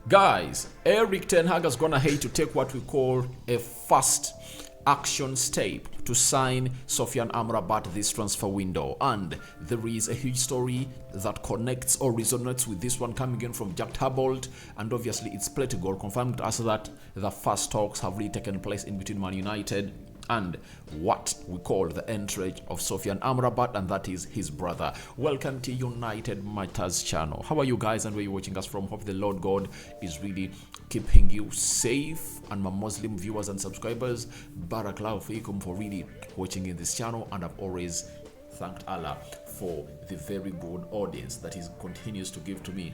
Guys, Erik Ten Hag has gone ahead to take what we call a fast action step to sign Sofyan Amrabat this transfer window, and there is a huge story that connects or resonates with this one coming in from Jack Tabolt, and obviously it's played to goal confirmed to us that the first talks have really taken place in between Man United and what we call the entourage of Sofyan Amrabat, and that is his brother. Welcome to United Matters channel. How are you guys and where you're watching us from? Hope the Lord God is really keeping you safe, and my Muslim viewers and subscribers, Barakallahu Fikum for really watching in this channel, and I've always thanked Allah for the very good audience that He continues to give to me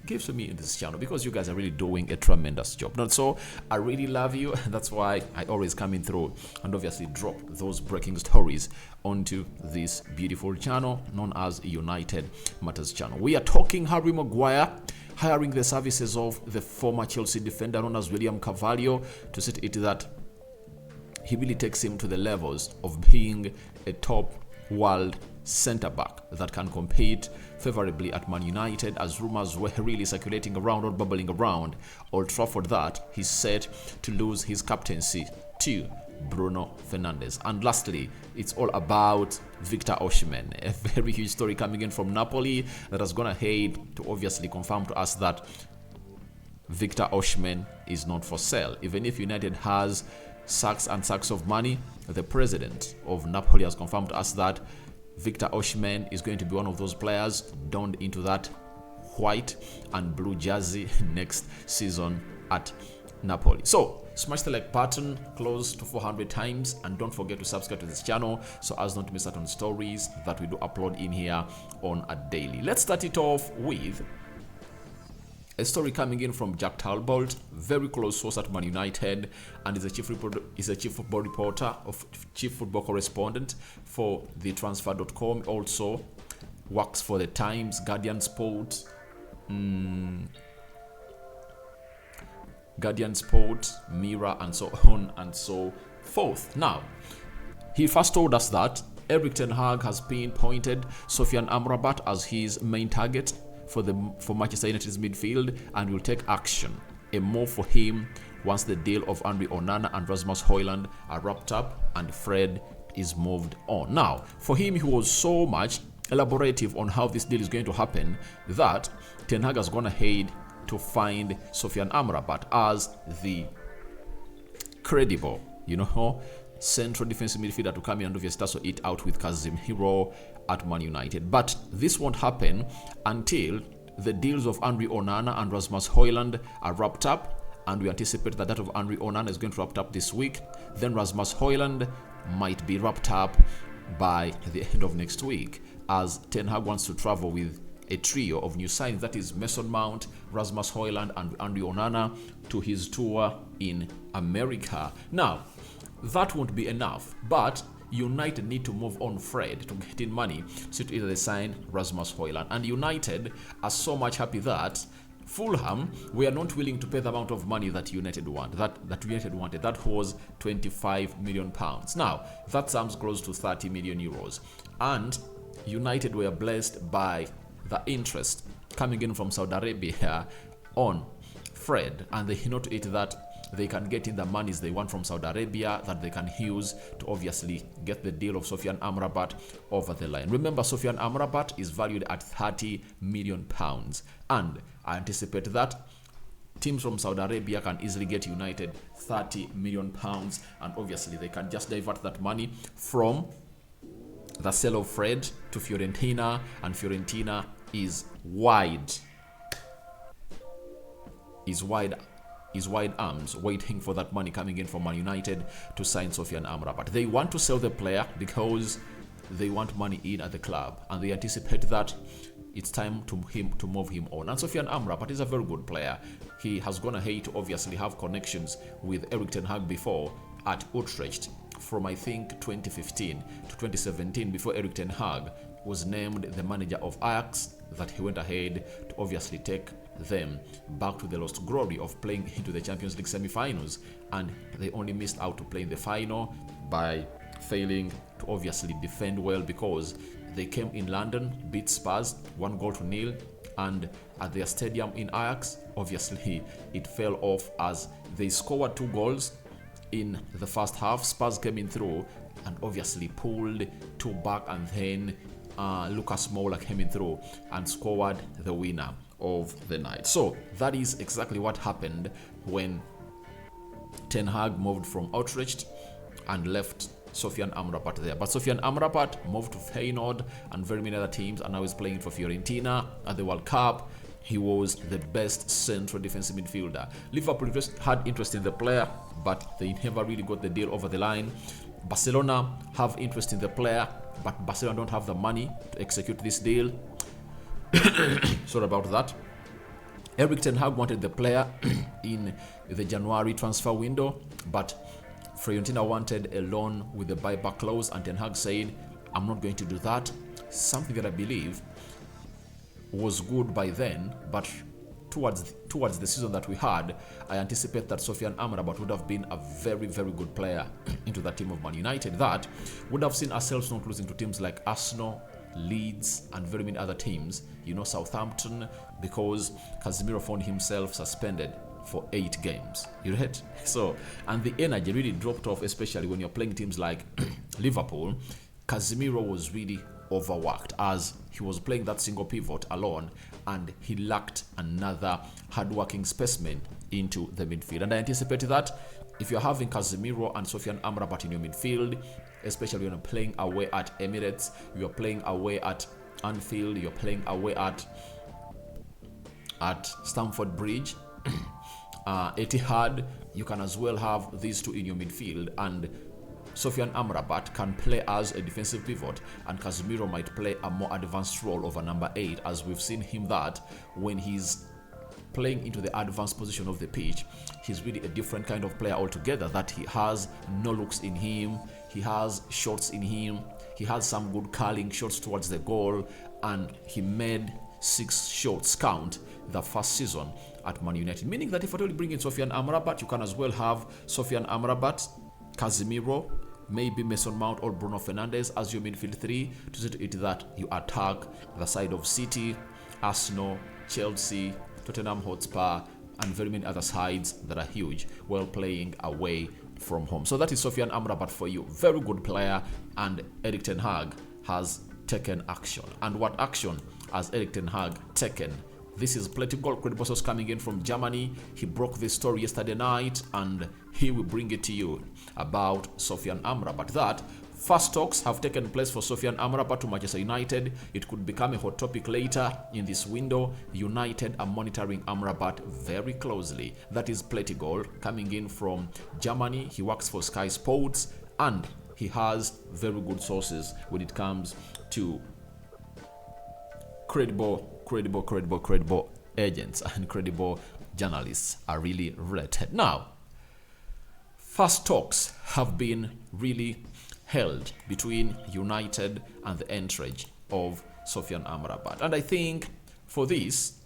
in this channel, because you guys are really doing a tremendous job. Not so, I really love you, and that's why I always come in through and obviously drop those breaking stories onto this beautiful channel known as United Matters channel. We are talking Harry Maguire hiring the services of the former Chelsea defender known as William Carvalho to set it that he really takes him to the levels of being a top world centre-back that can compete favorably at Man United, as rumors were really circulating around or bubbling around Old Trafford that he's set to lose his captaincy to Bruno Fernandes. And lastly, it's all about Victor Osimhen, a very huge story coming in from Napoli that has gone ahead to obviously confirm to us that Victor Osimhen is not for sale. Even if United has sacks and sacks of money, the president of Napoli has confirmed to us that Victor Osimhen is going to be one of those players donned into that white and blue jersey next season at Napoli. So smash the like button close to 400 times, and don't forget to subscribe to this channel so as not to miss out on stories that we do upload in here on a daily. Let's start it off with a story coming in from Jack Talbot, very close source at Man United, and is a chief football reporter, chief football correspondent for the transfer.com. Also works for the Times, Guardian Sport, Mirror, and so on and so forth. Now, he first told us that Erik Ten Hag has pinpointed Sofyan Amrabat as his main target for Manchester United's midfield, and will take action, a move for him once the deal of Andre Onana and Rasmus Højlund are wrapped up and Fred is moved on. Now, for him, he was so much elaborative on how this deal is going to happen that Ten Hag has gone ahead to find Sofyan Amrabat as the credible, central defensive midfielder to come in and obviously tussle it out with Casemiro at Man United. But this won't happen until the deals of Andre Onana and Rasmus Højlund are wrapped up, and we anticipate that of Andre Onana is going to wrap up this week. Then Rasmus Højlund might be wrapped up by the end of next week, as Ten Hag wants to travel with a trio of new signings, that is Mason Mount, Rasmus Højlund, and Andre Onana, to his tour in America. Now, that won't be enough, but United need to move on Fred to get in money, so to either they sign Rasmus Højlund. And United are so much happy that Fulham were not willing to pay the amount of money that United wanted. That United wanted. That was £25 million. Now, that sums close to 30 million euros. And United were blessed by the interest coming in from Saudi Arabia on Fred, and they note it that they can get in the monies they want from Saudi Arabia that they can use to obviously get the deal of Sofyan Amrabat over the line. Remember, Sofyan Amrabat is valued at £30 million, and I anticipate that teams from Saudi Arabia can easily get United £30 million, and obviously they can just divert that money from the sale of Fred to Fiorentina, and Fiorentina is wide arms waiting for that money coming in from Man United to sign Sofyan Amrabat. They want to sell the player because they want money in at the club, and they anticipate that it's time to move him on. And Sofyan Amrabat is a very good player. He has gone ahead to obviously have connections with Erik Ten Hag before at Utrecht from I think 2015 to 2017, before Erik Ten Hag was named the manager of Ajax, that he went ahead to obviously take them back to the lost glory of playing into the Champions League semi-finals, and they only missed out to play in the final by failing to obviously defend well, because they came in London, beat Spurs 1-0, and at their stadium in Ajax, obviously it fell off as they scored 2 goals in the first half. Spurs came in through and obviously pulled 2 back, and then Lucas Moura came in through and scored the winner of the night. So that is exactly what happened when Ten Hag moved from Utrecht and left Sofyan Amrabat there. But Sofyan Amrabat moved to Feyenoord and very many other teams, and now he's playing for Fiorentina at the World Cup. He was the best central defensive midfielder. Liverpool had interest in the player, but they never really got the deal over the line. Barcelona have interest in the player, but Barcelona don't have the money to execute this deal. Sorry about that. Erik Ten Hag wanted the player in the January transfer window, but Fiorentina wanted a loan with a buyback clause, and Ten Hag said, I'm not going to do that. Something that I believe was good by then, but towards the season that we had, I anticipate that Sofyan Amrabat would have been a very, very good player into the team of Man United. That would have seen ourselves not losing to teams like Arsenal, Leeds, and very many other teams, Southampton, because Casemiro found himself suspended for 8 games. You read? So, and the energy really dropped off, especially when you're playing teams like Liverpool. Casemiro was really overworked as he was playing that single pivot alone, and he lacked another hardworking specimen into the midfield. And I anticipate that if you're having Casemiro and Sofyan Amrabat in your midfield, especially when you're playing away at Emirates, you're playing away at Anfield, you're playing away at Stamford Bridge, Etihad, you can as well have these two in your midfield, and Sofyan Amrabat can play as a defensive pivot, and Casemiro might play a more advanced role of a number 8, as we've seen him that when he's playing into the advanced position of the pitch, he's really a different kind of player altogether, that he has no looks in him, he has shots in him, he has some good curling shots towards the goal, and he made 6 shots count the first season at Man United, meaning that if at all you bring in Sofyan Amrabat, you can as well have Sofyan Amrabat, Casemiro, maybe Mason Mount or Bruno Fernandes as your midfield 3, to see to it that you attack the side of City, Arsenal, Chelsea, Tottenham Hotspur, and very many other sides that are huge while playing away from home. So that is Sofyan Amrabat for you. Very good player, and Erik Ten Hag has taken action. And what action has Erik Ten Hag taken? This is Plenty Gold Credible Source coming in from Germany. He broke this story yesterday night, and he will bring it to you about Sofyan Amrabat. That first talks have taken place for Sofyan Amrabat to Manchester United. It could become a hot topic later in this window. United are monitoring Amrabat very closely. That is Plenty Gold coming in from Germany. He works for Sky Sports, and he has very good sources when it comes to credible agents, and credible journalists are really related. Now, first talks have been really held between United and the entourage of Sofyan Amrabat, and I think for this,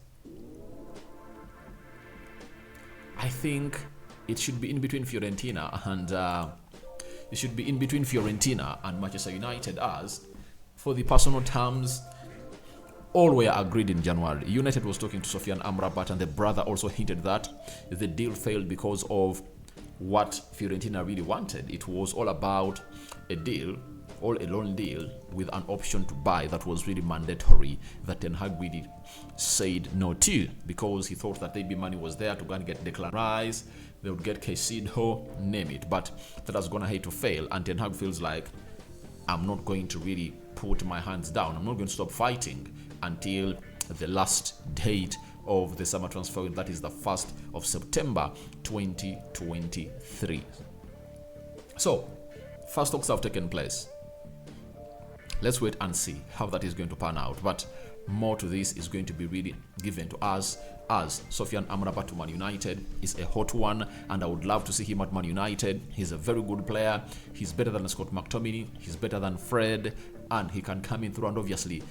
it should be in between Fiorentina and Manchester United, as for the personal terms, all were agreed in January. United was talking to Sofyan Amrabat, and the brother also hinted that the deal failed because of what Fiorentina really wanted. It was all about a deal, all a loan deal with an option to buy that was really mandatory, that Ten Hag really said no to, because he thought that maybe money was there to go and get Declan Rice, they would get Caicedo, name it. But that has gone ahead to fail, and Ten Hag feels like, I'm not going to really put my hands down. I'm not going to stop fighting until the last date of the summer transfer, that is the 1st of September 2023. So, first talks have taken place. Let's wait and see how that is going to pan out. But more to this is going to be really given to us, as Sofyan Amrabat to Man United is a hot one, and I would love to see him at Man United. He's a very good player. He's better than Scott McTominay. He's better than Fred, and he can come in through and obviously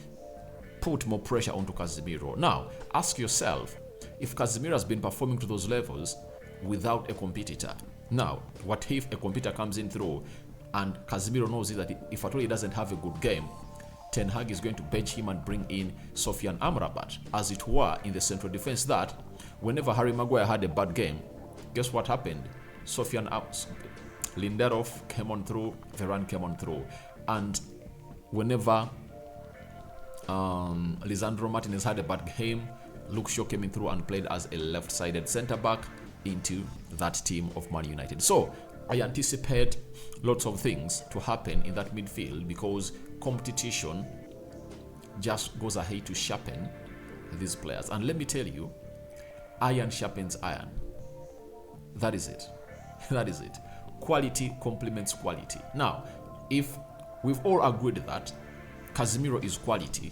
put more pressure onto Casemiro. Now, ask yourself, if Casemiro has been performing to those levels without a competitor, now, what if a competitor comes in through and Casemiro knows that if at all he doesn't have a good game, Ten Hag is going to bench him and bring in Sofyan Amrabat, as it were, in the central defense, that whenever Harry Maguire had a bad game, guess what happened? Lindelof came on through, Varane came on through. And whenever Lisandro Martinez had a bad game, Luke Shaw came in through and played as a left-sided centre-back into that team of Man United. So I anticipate lots of things to happen in that midfield, because competition just goes ahead to sharpen these players. And let me tell you, iron sharpens iron. That is it. That is it. Quality complements quality. Now, if we've all agreed that Casemiro is quality,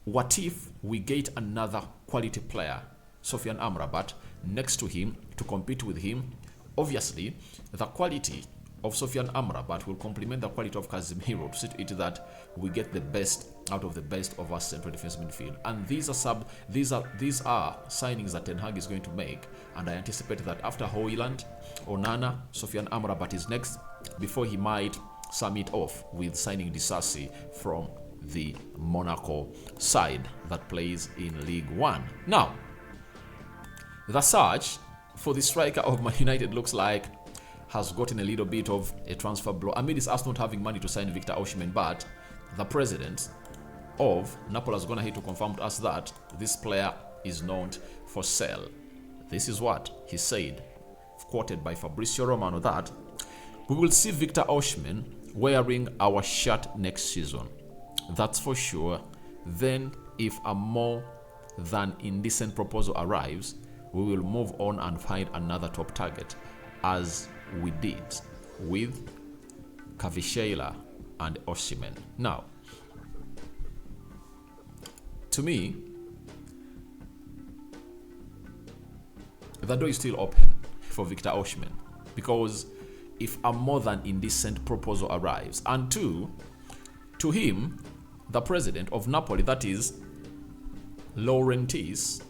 what if we get another quality player, Sofyan Amrabat, next to him to compete with him? Obviously, the quality of Sofyan Amrabat will complement the quality of Casemiro to see to it that we get the best out of the best of our central defense midfield. And these are signings that Ten Hag is going to make, and I anticipate that after Højlund, Onana, Sofyan Amrabat is next, before he might sum it off with signing Disasi from the Monaco side that plays in League One. Now, the search for the striker of Man United looks like has gotten a little bit of a transfer blow amid us not having money to sign Victor Osimhen, but the president of Napoli has gone ahead to confirm to us that this player is not for sale. This is what he said, quoted by Fabrizio Romano, that we will see Victor Osimhen wearing our shirt next season. That's for sure. Then, if a more than indecent proposal arrives, we will move on and find another top target, as we did with Kvaratskhelia and Osimhen. Now, to me, the door is still open for Victor Osimhen, because if a more than indecent proposal arrives, and to him, the president of Napoli, that is Laurentiis,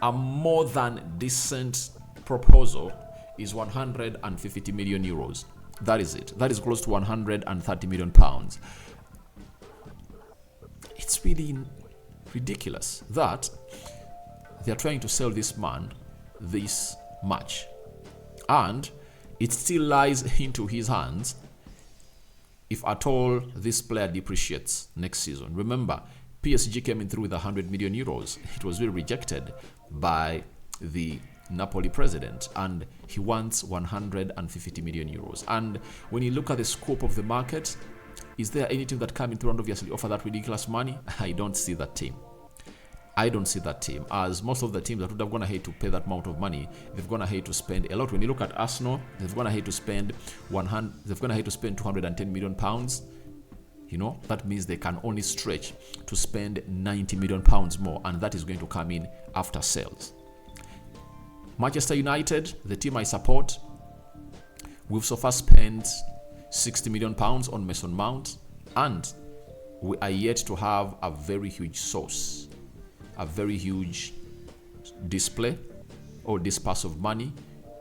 a more than decent proposal is 150 million euros. That is it. That is close to 130 million pounds. It's really ridiculous that they are trying to sell this man this much, and it still lies into his hands if at all this player depreciates next season. Remember, PSG came in through with 100 million euros. It was really rejected by the Napoli president, and he wants 150 million euros. And when you look at the scope of the market, is there any team that come in through and obviously offer that ridiculous money? I don't see that team. I don't see that team, as most of the teams that would have gone ahead to pay that amount of money, they've gone ahead to spend a lot. When you look at Arsenal, they've gone ahead to spend 210 million pounds. You know, that means they can only stretch to spend 90 million pounds more, and that is going to come in after sales. Manchester United, the team I support, we've so far spent 60 million pounds on Mason Mount, and we are yet to have a very huge source, a very huge display or disperse of money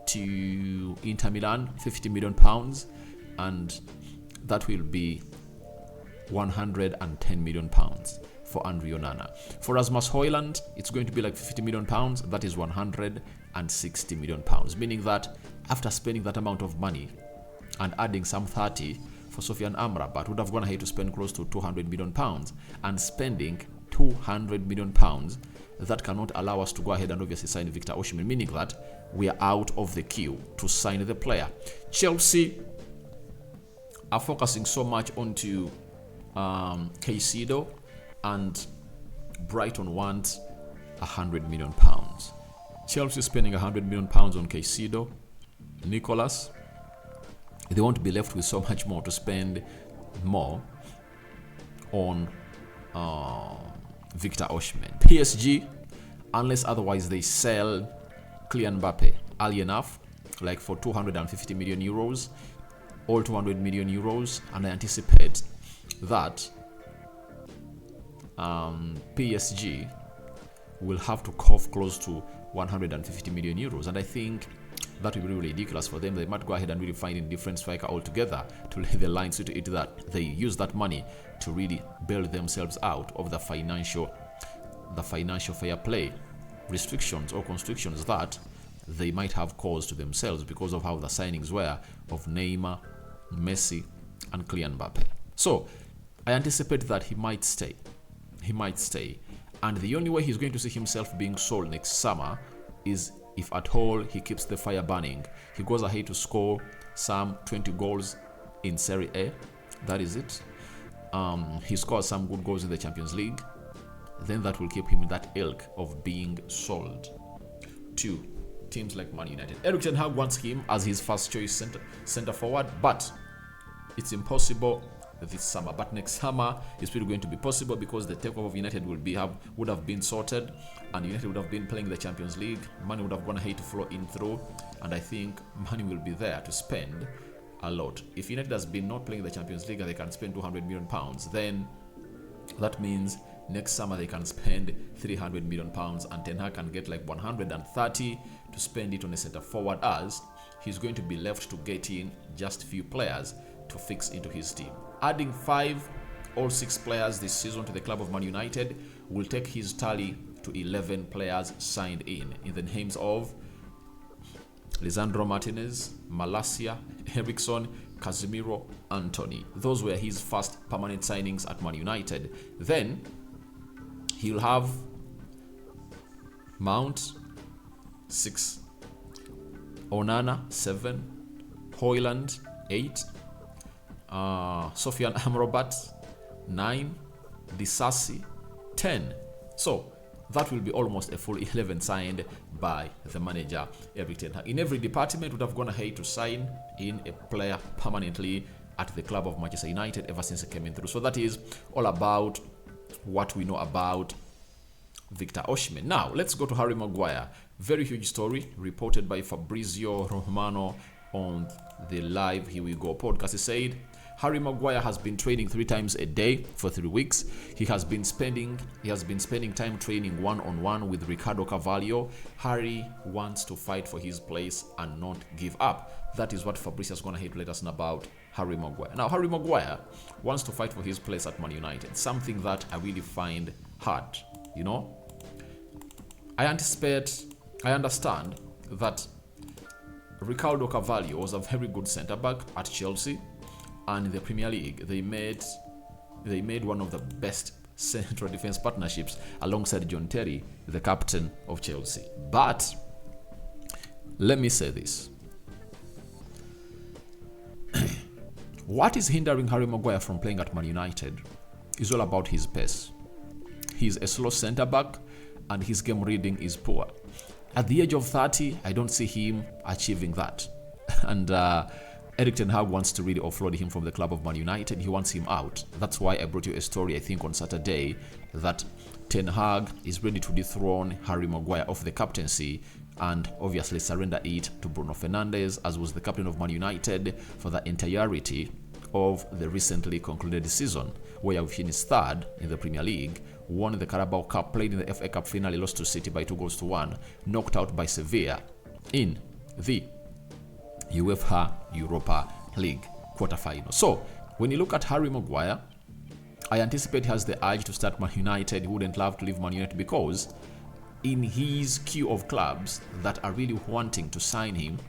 to Inter Milan, 50 million pounds, and that will be 110 million pounds for Andre Onana. For Rasmus Højlund, it's going to be like 50 million pounds. That is 160 million pounds, meaning that after spending that amount of money and adding some 30 for Sofyan Amrabat, would have gone ahead to spend close to 200 million pounds, and spending 200 million pounds, that cannot allow us to go ahead and obviously sign Victor Osimhen, meaning that we are out of the queue to sign the player. Chelsea are focusing so much onto Caicedo, and Brighton wants 100 million pounds. Chelsea spending 100 million pounds on Caicedo, Nicolas. They won't be left with so much more to spend more on Victor Osimhen. PSG, unless otherwise they sell Kylian Mbappe early enough, like for 250 million euros, all 200 million euros, and I anticipate that PSG will have to cough close to 150 million euros. And I think that will be really ridiculous for them. They might go ahead and really find a different striker altogether to lay the line so to it that they use that money to really bail themselves out of the financial fair play restrictions or constrictions that they might have caused to themselves because of how the signings were of Neymar, Messi, and Kylian Mbappe. So I anticipate that he might stay. And the only way he's going to see himself being sold next summer is if at all he keeps the fire burning. He goes ahead to score some 20 goals in Serie A. That is it. He scores some good goals in the Champions League. Then that will keep him in that ilk of being sold to teams like Man United. Erik ten Hag wants him as his first choice center forward, but it's impossible this summer. But next summer it's still going to be possible because the takeover of United would have been sorted, and United would have been playing the Champions League. Money would have gone ahead to flow in through, and I think money will be there to spend a lot. If United has been not playing the Champions League and they can spend £200 million, then that means next summer they can spend £300 million, and Ten Hag can get like 130 to spend it on a center forward, as he's going to be left to get in just few players to fix into his team. Adding 5 or 6 players this season to the club of Man United will take his tally to 11 players signed in the names of Lisandro Martinez, Malacia, Eriksson, Casemiro, Anthony. Those were his first permanent signings at Man United. Then he'll have Mount 6, Onana 7, Højlund 8, Sofyan Amrabat 9, Disasi 10. So that will be almost a full 11 signed by the manager Erik ten Hag. In every department would have gone ahead to sign in a player permanently at the club of Manchester United ever since he came in through. So that is all about what we know about Victor Osimhen. Now let's go to Harry Maguire. Very huge story reported by Fabrizio Romano on the Live Here We Go podcast. He said Harry Maguire has been training 3 times a day for 3 weeks. He has been spending time training one-on-one with Ricardo Carvalho. Harry wants to fight for his place and not give up. That is what Fabrizio is going to let us know about Harry Maguire. Now, Harry Maguire wants to fight for his place at Man United, something that I really find hard. I understand that Ricardo Carvalho was a very good centre-back at Chelsea, and in the Premier League they made one of the best central defense partnerships alongside John Terry, the captain of Chelsea. But let me say this. What is hindering Harry Maguire from playing at Man United is all about his pace. He's a slow centre-back and his game reading is poor. At the age of 30, I don't see him achieving that. And Erik ten Hag wants to really offload him from the club of Man United. He wants him out. That's why I brought you a story, I think, on Saturday, that Ten Hag is ready to dethrone Harry Maguire off the captaincy and obviously surrender it to Bruno Fernandes, as was the captain of Man United for the entirety of the recently concluded season, where we finished 3rd in the Premier League, won the Carabao Cup, played in the FA Cup finale, lost to City by 2-1, knocked out by Sevilla in the UEFA Europa League quarterfinal. So when you look at Harry Maguire, I anticipate he has the urge to start Man United. He wouldn't love to leave Man United because in his queue of clubs that are really wanting to sign him,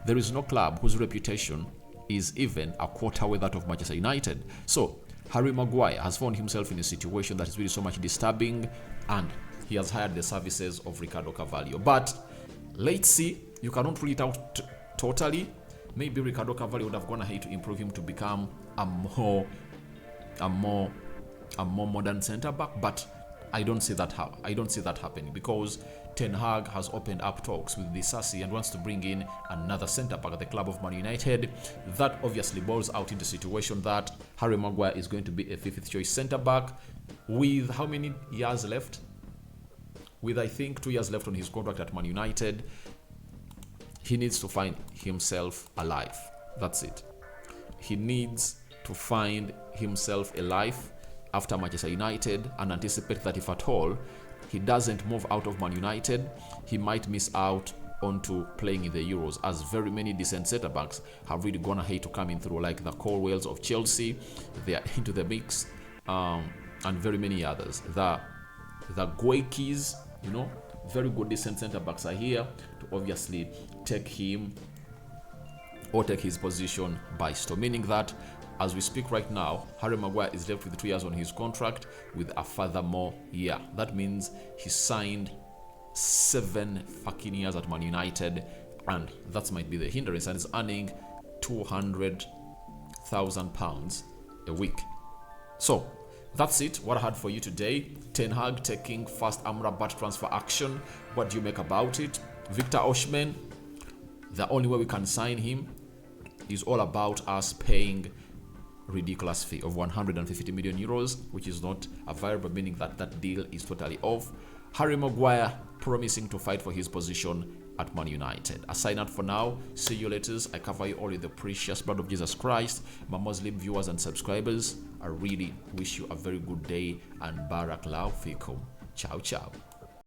there is no club whose reputation is even a quarter way that of Manchester United. So Harry Maguire has found himself in a situation that is really so much disturbing, and he has hired the services of Ricardo Carvalho. But let's see, you cannot rule it out totally. Maybe Ricardo Carvalho would have gone ahead to improve him to become a more modern centre back, but I don't see that happening because Ten Hag has opened up talks with Disasi and wants to bring in another centre back at the club of Man United. That obviously boils out into a situation that Harry Maguire is going to be a 5th choice centre back with how many years left? With I think 2 years left on his contract at Man United. He needs to find himself alive. That's it. He needs to find himself alive after Manchester United and anticipate that if at all he doesn't move out of Man United, he might miss out onto playing in the Euros, as very many decent centre backs have really gone ahead to come in through, like the Colwells of Chelsea. They are into the mix, and very many others. The Guekis, very good decent centre backs are here to obviously take him or take his position by storm, meaning that as we speak right now, Harry Maguire is left with 2 years on his contract with a furthermore year. That means he signed 7 fucking years at Man United, and that might be the hindrance, and is earning £200,000 a week. So that's it, what I had for you today. Ten Hag taking first Amrabat transfer action. What do you make about it? Victor Osimhen, the only way we can sign him is all about us paying ridiculous fee of 150 million euros, which is not available, meaning that that deal is totally off. Harry Maguire promising to fight for his position at Man United. I sign out for now. See you later. I cover you all in the precious blood of Jesus Christ. My Muslim viewers and subscribers, I really wish you a very good day and Barakallahu Fikum. Ciao, ciao.